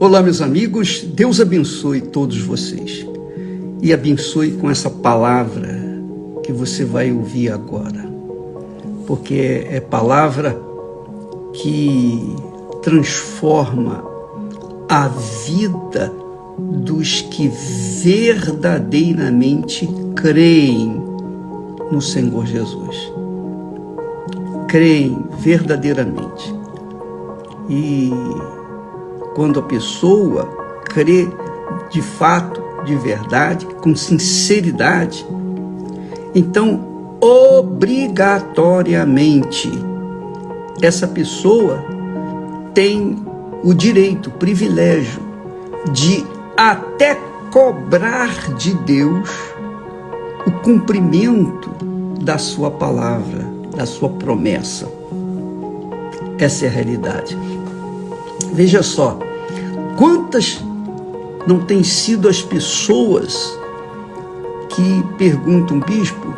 Olá, meus amigos, Deus abençoe todos vocês e abençoe com essa palavra que você vai ouvir agora, porque é palavra que transforma a vida dos que verdadeiramente creem no Senhor Jesus. Creem verdadeiramente. E quando a pessoa crê de fato, de verdade, com sinceridade, então, obrigatoriamente, essa pessoa tem o direito, o privilégio de até cobrar de Deus o cumprimento da sua palavra, da sua promessa. Essa é a realidade. Veja só, quantas não têm sido as pessoas que perguntam, bispo,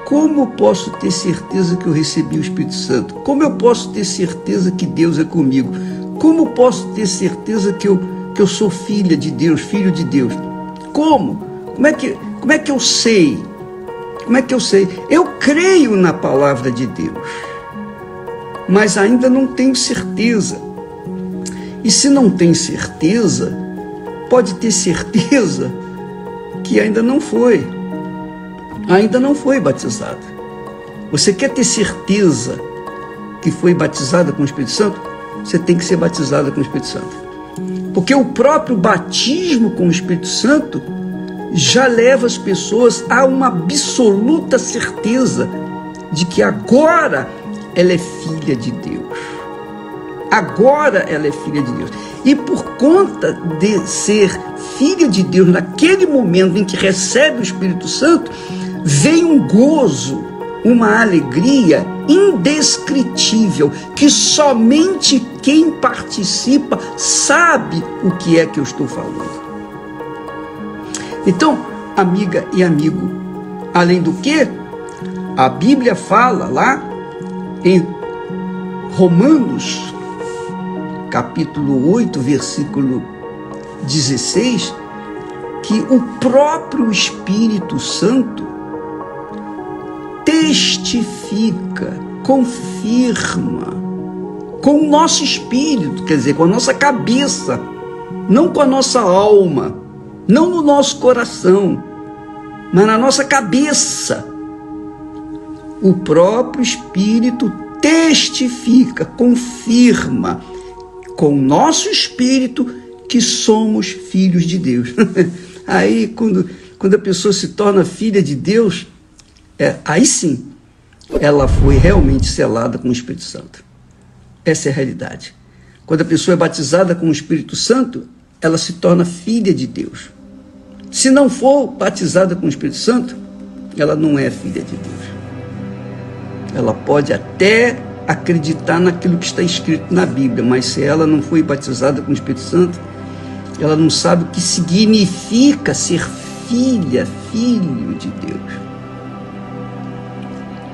como eu posso ter certeza que eu recebi o Espírito Santo? Como eu posso ter certeza que Deus é comigo? Como eu posso ter certeza que eu sou filha de Deus, filho de Deus? Como? Como é que eu sei? Como é que eu sei? Eu creio na palavra de Deus, mas ainda não tenho certeza. E se não tem certeza, pode ter certeza que ainda não foi batizada. Você quer ter certeza que foi batizada com o Espírito Santo? Você tem que ser batizada com o Espírito Santo. Porque o próprio batismo com o Espírito Santo já leva as pessoas a uma absoluta certeza de que agora ela é filha de Deus. Agora ela é filha de Deus. E por conta de ser filha de Deus, naquele momento em que recebe o Espírito Santo, vem um gozo, uma alegria indescritível, que somente quem participa sabe o que é que eu estou falando. Então, amiga e amigo, além do que, a Bíblia fala lá em Romanos, capítulo 8, versículo 16, que o próprio Espírito Santo testifica, confirma com o nosso espírito, quer dizer, com a nossa cabeça, não com a nossa alma, não no nosso coração, mas na nossa cabeça. O próprio Espírito testifica, confirma com o nosso espírito que somos filhos de Deus. Aí, quando a pessoa se torna filha de Deus, aí sim, ela foi realmente selada com o Espírito Santo. Essa é a realidade. Quando a pessoa é batizada com o Espírito Santo, ela se torna filha de Deus. Se não for batizada com o Espírito Santo, ela não é filha de Deus. Ela pode até acreditar naquilo que está escrito na Bíblia, mas se ela não foi batizada com o Espírito Santo, ela não sabe o que significa ser filha, filho de Deus.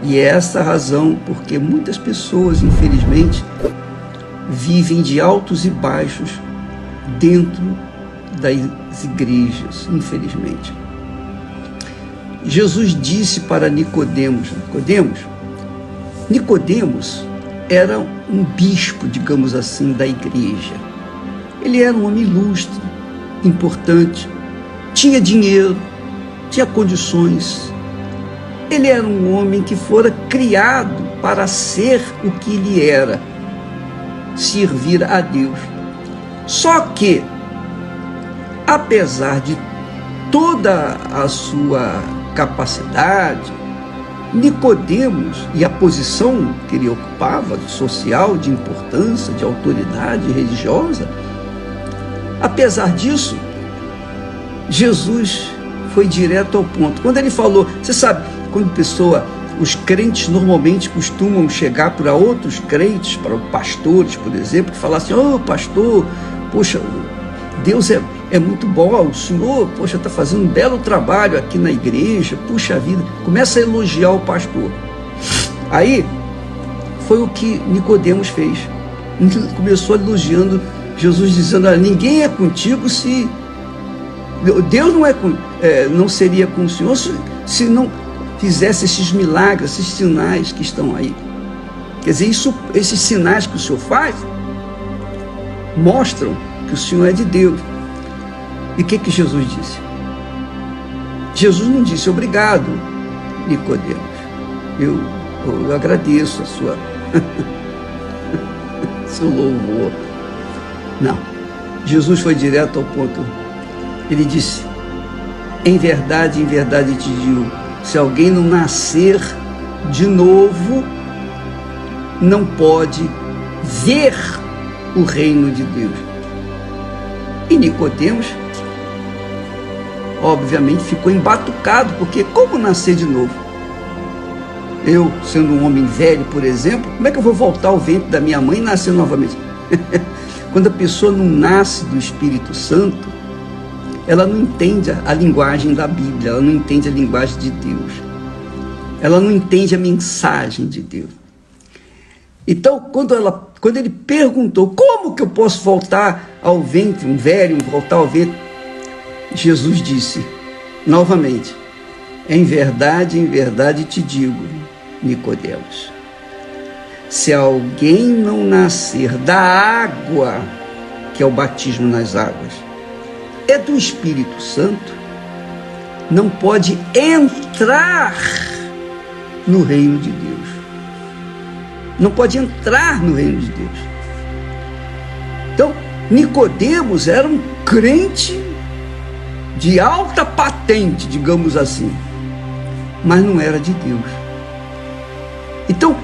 E é essa a razão porque muitas pessoas, infelizmente, vivem de altos e baixos dentro das igrejas, infelizmente. Jesus disse para Nicodemos era um bispo, digamos assim, da igreja. Ele era um homem ilustre, importante, tinha dinheiro, tinha condições. Ele era um homem que fora criado para ser o que ele era, servir a Deus. Só que, apesar de toda a sua capacidade, Nicodemos e a posição que ele ocupava, social, de importância, de autoridade religiosa, apesar disso, Jesus foi direto ao ponto. Quando ele falou, você sabe, quando os crentes normalmente costumam chegar para outros crentes, para pastores, por exemplo, que falar assim, pastor, poxa, Deus é muito bom, o senhor, poxa, está fazendo um belo trabalho aqui na igreja, puxa vida, começa a elogiar o pastor. Aí, foi o que Nicodemos fez. Começou elogiando Jesus dizendo: olha, ninguém é contigo se... Deus não seria com o Senhor se não fizesse esses milagres, esses sinais que estão aí. Quer dizer, esses sinais que o Senhor faz mostram que o Senhor é de Deus. E o que Jesus disse? Jesus não disse: obrigado, Nicodemos, eu agradeço a seu louvor. Não, Jesus foi direto ao ponto. Ele disse: em verdade te digo, se alguém não nascer de novo, não pode ver o reino de Deus. E Nicodemos, obviamente, ficou embatucado, porque como nascer de novo? Eu, sendo um homem velho, por exemplo, como é que eu vou voltar ao ventre da minha mãe e nascer novamente? Quando a pessoa não nasce do Espírito Santo, ela não entende a linguagem da Bíblia, ela não entende a linguagem de Deus, ela não entende a mensagem de Deus. Então, quando ele perguntou: como que eu posso voltar ao ventre, um velho voltar ao ventre? Jesus disse novamente: em verdade te digo, Nicodemos, se alguém não nascer da água, que é o batismo nas águas, é do Espírito Santo, não pode entrar no reino de Deus. Não pode entrar no reino de Deus. Então, Nicodemos era um crente de alta patente, digamos assim, mas não era de Deus. Então,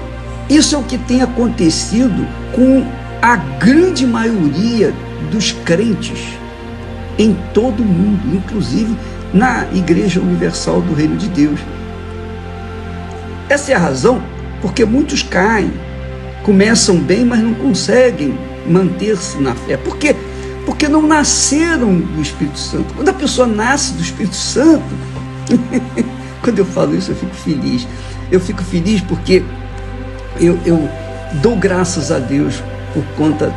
isso é o que tem acontecido com a grande maioria dos crentes em todo o mundo, inclusive na Igreja Universal do Reino de Deus. Essa é a razão porque muitos caem, começam bem, mas não conseguem manter-se na fé. Por quê? Porque não nasceram do Espírito Santo. Quando a pessoa nasce do Espírito Santo, quando eu falo isso, eu fico feliz. Eu fico feliz porque eu dou graças a Deus por conta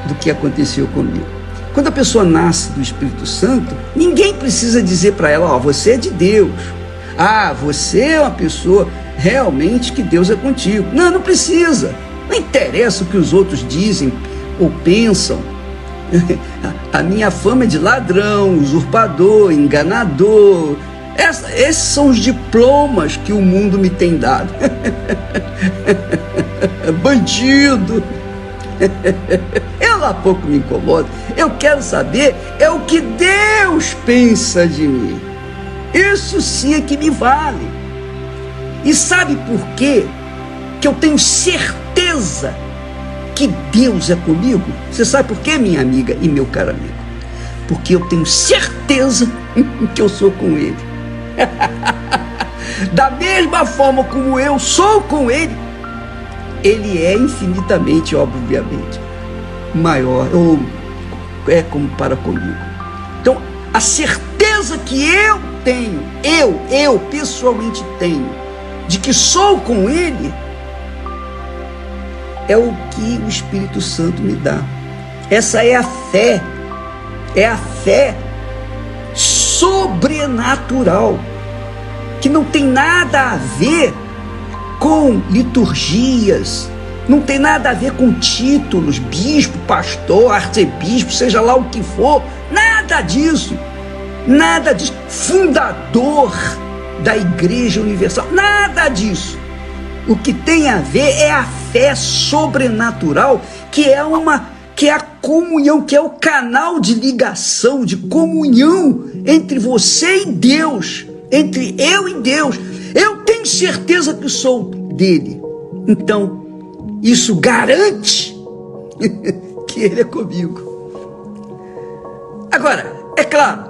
do que aconteceu comigo. Quando a pessoa nasce do Espírito Santo, ninguém precisa dizer para ela: ó, você é de Deus. Ah, você é uma pessoa realmente que Deus é contigo. Não, não precisa. Não interessa o que os outros dizem ou pensam. A minha fama é de ladrão, usurpador, enganador. Esses são os diplomas que o mundo me tem dado. Bandido. Eu lá pouco me incomodo. Eu quero saber é o que Deus pensa de mim. Isso sim é que me vale. E sabe por quê? Que eu tenho certeza que Deus é comigo. Você sabe por quê, minha amiga e meu caro amigo? Porque eu tenho certeza que eu sou com Ele. Da mesma forma como eu sou com Ele, Ele é infinitamente, obviamente, maior, ou é como para comigo. Então, a certeza que eu tenho, eu pessoalmente tenho, de que sou com Ele, é o que o Espírito Santo me dá. Essa é a fé sobrenatural, que não tem nada a ver com liturgias, não tem nada a ver com títulos, bispo, pastor, arcebispo, seja lá o que for, nada disso, fundador da Igreja Universal, nada disso. O que tem a ver é a fé sobrenatural, que é a comunhão, que é o canal de ligação, de comunhão entre você e Deus, entre eu e Deus. Eu tenho certeza que sou dele. Então, isso garante que ele é comigo. Agora, é claro,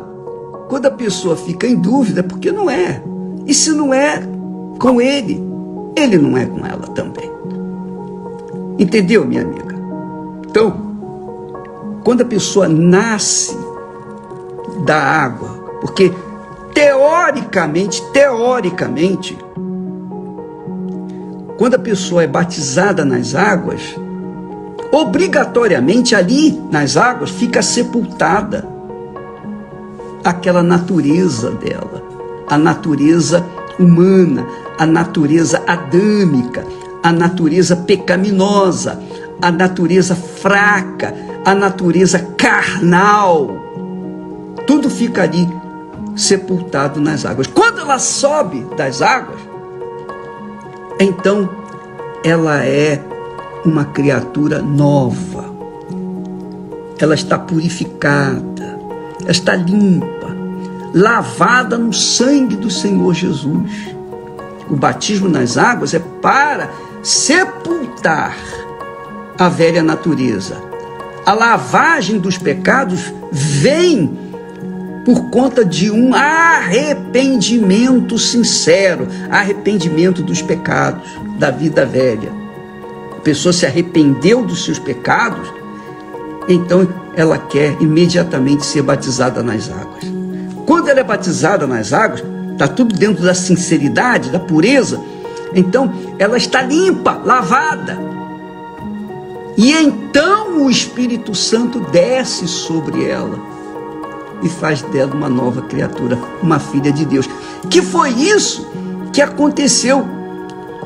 quando a pessoa fica em dúvida, porque não é. E se não é com ele, ele não é com ela também. Entendeu, minha amiga? Então, quando a pessoa nasce da água, porque teoricamente, quando a pessoa é batizada nas águas, obrigatoriamente ali nas águas fica sepultada aquela natureza dela, a natureza humana, a natureza adâmica, a natureza pecaminosa, a natureza fraca, a natureza carnal. Tudo fica ali sepultado nas águas. Quando ela sobe das águas, então ela é uma criatura nova. Ela está purificada, ela está limpa, lavada no sangue do Senhor Jesus. O batismo nas águas é para sepultar a velha natureza. A lavagem dos pecados vem por conta de um arrependimento sincero, arrependimento dos pecados, da vida velha. A pessoa se arrependeu dos seus pecados, então ela quer imediatamente ser batizada nas águas. Quando ela é batizada nas águas, está tudo dentro da sinceridade, da pureza, então ela está limpa, lavada. E então o Espírito Santo desce sobre ela e faz dela uma nova criatura, uma filha de Deus. Que foi isso que aconteceu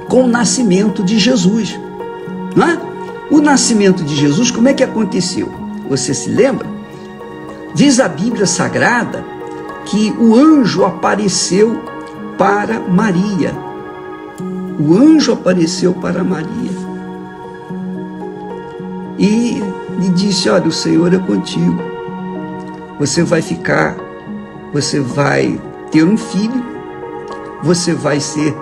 com o nascimento de Jesus, não é? O nascimento de Jesus, como é que aconteceu? Você se lembra? Diz a Bíblia Sagrada que o anjo apareceu para Maria. O anjo apareceu para Maria e lhe disse: olha, o Senhor é contigo. Você vai ter um filho, você vai ser,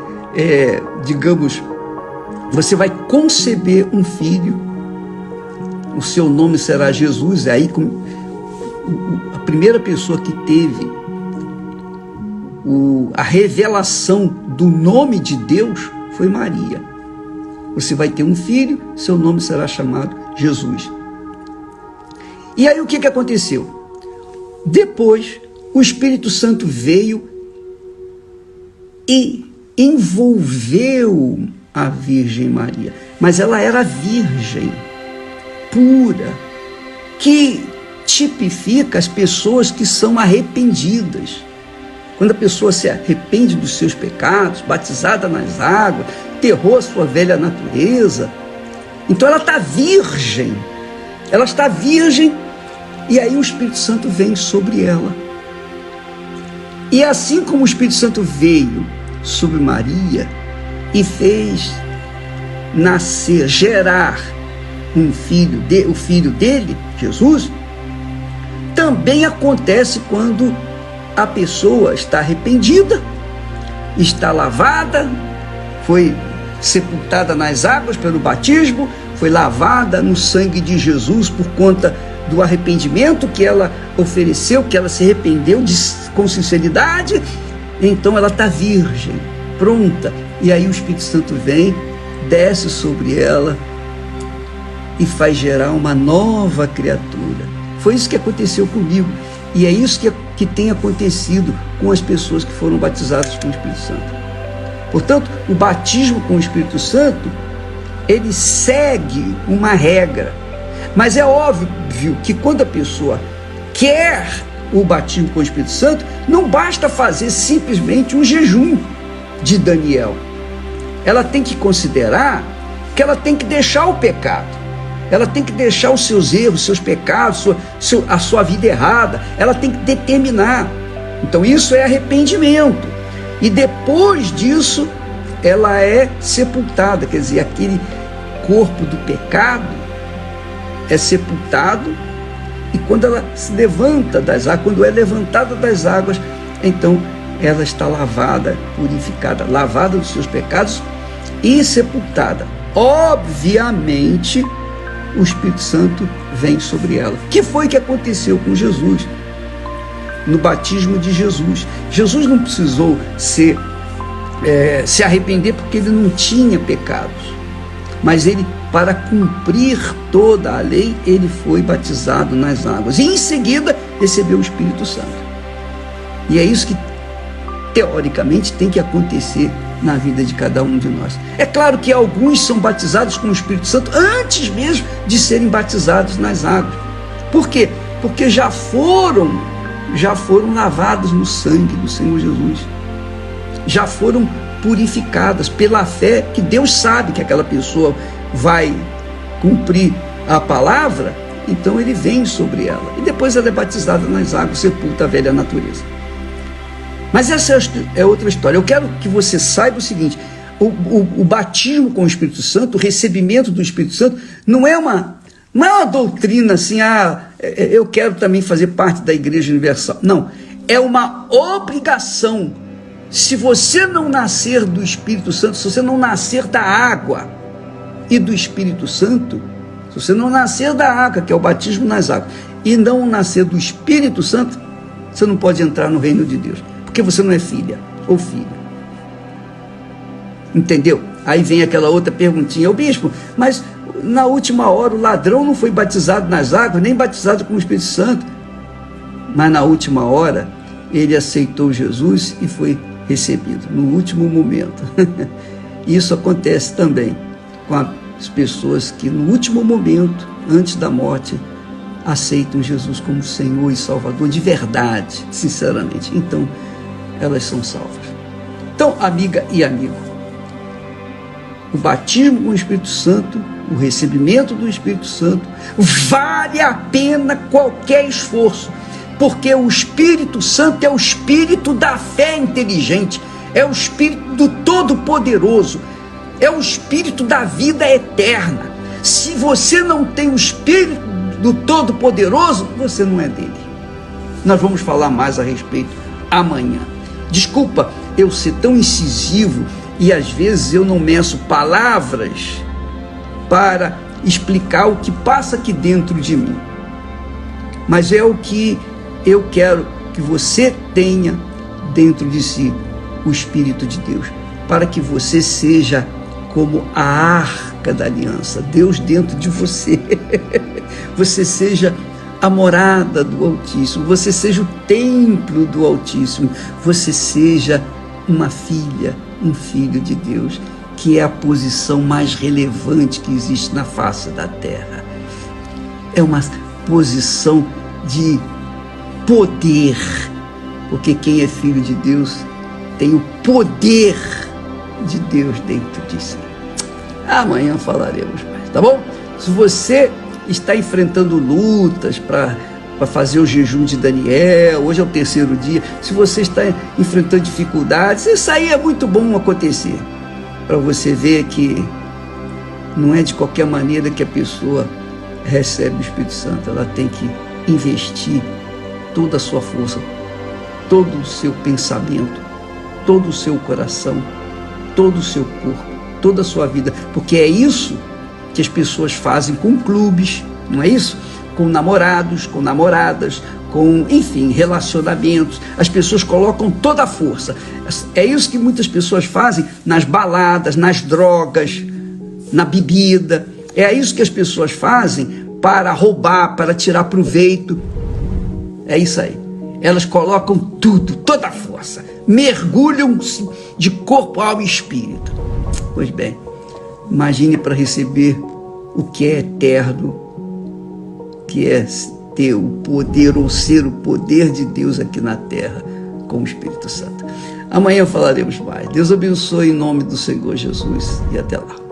você vai conceber um filho, o seu nome será Jesus. Aí a primeira pessoa que teve a revelação do nome de Deus foi Maria. Você vai ter um filho, seu nome será chamado Jesus. E aí o que aconteceu? Depois, o Espírito Santo veio e envolveu a Virgem Maria. Mas ela era virgem, pura, que tipifica as pessoas que são arrependidas. Quando a pessoa se arrepende dos seus pecados, batizada nas águas, enterrou a sua velha natureza, então ela está virgem. Ela está virgem. E aí o Espírito Santo vem sobre ela. E assim como o Espírito Santo veio sobre Maria e fez nascer, gerar o filho dele, Jesus, também acontece quando a pessoa está arrependida, está lavada, foi sepultada nas águas pelo batismo, foi lavada no sangue de Jesus por conta do arrependimento que ela ofereceu, que ela se arrependeu com sinceridade. Então ela está virgem, pronta. E aí o Espírito Santo vem, desce sobre ela e faz gerar uma nova criatura. Foi isso que aconteceu comigo. E é isso que tem acontecido com as pessoas que foram batizadas com o Espírito Santo. Portanto, o batismo com o Espírito Santo, ele segue uma regra. Mas é óbvio que quando a pessoa quer o batismo com o Espírito Santo, não basta fazer simplesmente um jejum de Daniel. Ela tem que considerar que ela tem que deixar o pecado. Ela tem que deixar os seus erros, seus pecados, a sua vida errada. Ela tem que determinar. Então isso é arrependimento. E depois disso, ela é sepultada. Quer dizer, aquele corpo do pecado é sepultado, e quando ela se levanta das águas, quando é levantada das águas, então ela está lavada, purificada, lavada dos seus pecados e sepultada. Obviamente, o Espírito Santo vem sobre ela. O que foi que aconteceu com Jesus? No batismo de Jesus. Jesus não precisou se arrepender porque ele não tinha pecados. Mas ele, para cumprir toda a lei, ele foi batizado nas águas. E em seguida, recebeu o Espírito Santo. E é isso que, teoricamente, tem que acontecer na vida de cada um de nós. É claro que alguns são batizados com o Espírito Santo antes mesmo de serem batizados nas águas. Por quê? Porque já foram lavados no sangue do Senhor Jesus. Já foram purificadas pela fé, que Deus sabe que aquela pessoa vai cumprir a palavra, então ele vem sobre ela. E depois ela é batizada nas águas, sepulta a velha natureza. Mas essa é outra história. Eu quero que você saiba o seguinte: o batismo com o Espírito Santo, o recebimento do Espírito Santo, não é uma doutrina assim, eu quero também fazer parte da Igreja Universal. Não, é uma obrigação. Se você não nascer do Espírito Santo, se você não nascer da água e do Espírito Santo, se você não nascer da água, que é o batismo nas águas, e não nascer do Espírito Santo, você não pode entrar no reino de Deus, porque você não é filha ou filho. Entendeu? Aí vem aquela outra perguntinha: o bispo, mas na última hora o ladrão não foi batizado nas águas, nem batizado com o Espírito Santo. Mas na última hora ele aceitou Jesus e foi recebido, no último momento. Isso acontece também com as pessoas que no último momento, antes da morte, aceitam Jesus como Senhor e Salvador de verdade, sinceramente. Então elas são salvas. Então, amiga e amigo, o batismo com o Espírito Santo, o recebimento do Espírito Santo, vale a pena qualquer esforço, porque o Espírito Santo é o espírito da fé inteligente, é o espírito do Todo-Poderoso, é o espírito da vida eterna. Se você não tem o espírito do Todo-Poderoso, você não é dele. Nós vamos falar mais a respeito amanhã. Desculpa eu ser tão incisivo e às vezes eu não meço palavras para explicar o que passa aqui dentro de mim, mas é o que eu quero que você tenha dentro de si, o Espírito de Deus, para que você seja como a arca da aliança, Deus dentro de você. Você seja a morada do Altíssimo, você seja o templo do Altíssimo, você seja uma filha, um filho de Deus, que é a posição mais relevante que existe na face da terra. É uma posição de poder, porque quem é filho de Deus tem o poder de Deus dentro de si. Amanhã falaremos mais, tá bom? Se você está enfrentando lutas para fazer o jejum de Daniel, hoje é o 3º dia, se você está enfrentando dificuldades, isso aí é muito bom acontecer, para você ver que não é de qualquer maneira que a pessoa recebe o Espírito Santo. Ela tem que investir toda a sua força, todo o seu pensamento, todo o seu coração, todo o seu corpo, toda a sua vida, porque é isso que as pessoas fazem com clubes, não é isso? Com namorados, com namoradas, com, enfim, relacionamentos. As pessoas colocam toda a força. É isso que muitas pessoas fazem nas baladas, nas drogas, na bebida. É isso que as pessoas fazem para roubar, para tirar proveito. É isso aí. Elas colocam tudo, toda a força. Mergulham-se de corpo, alma e espírito. Pois bem, imagine para receber o que é eterno, que é ter o poder ou ser o poder de Deus aqui na terra com o Espírito Santo. Amanhã falaremos mais. Deus abençoe em nome do Senhor Jesus e até lá.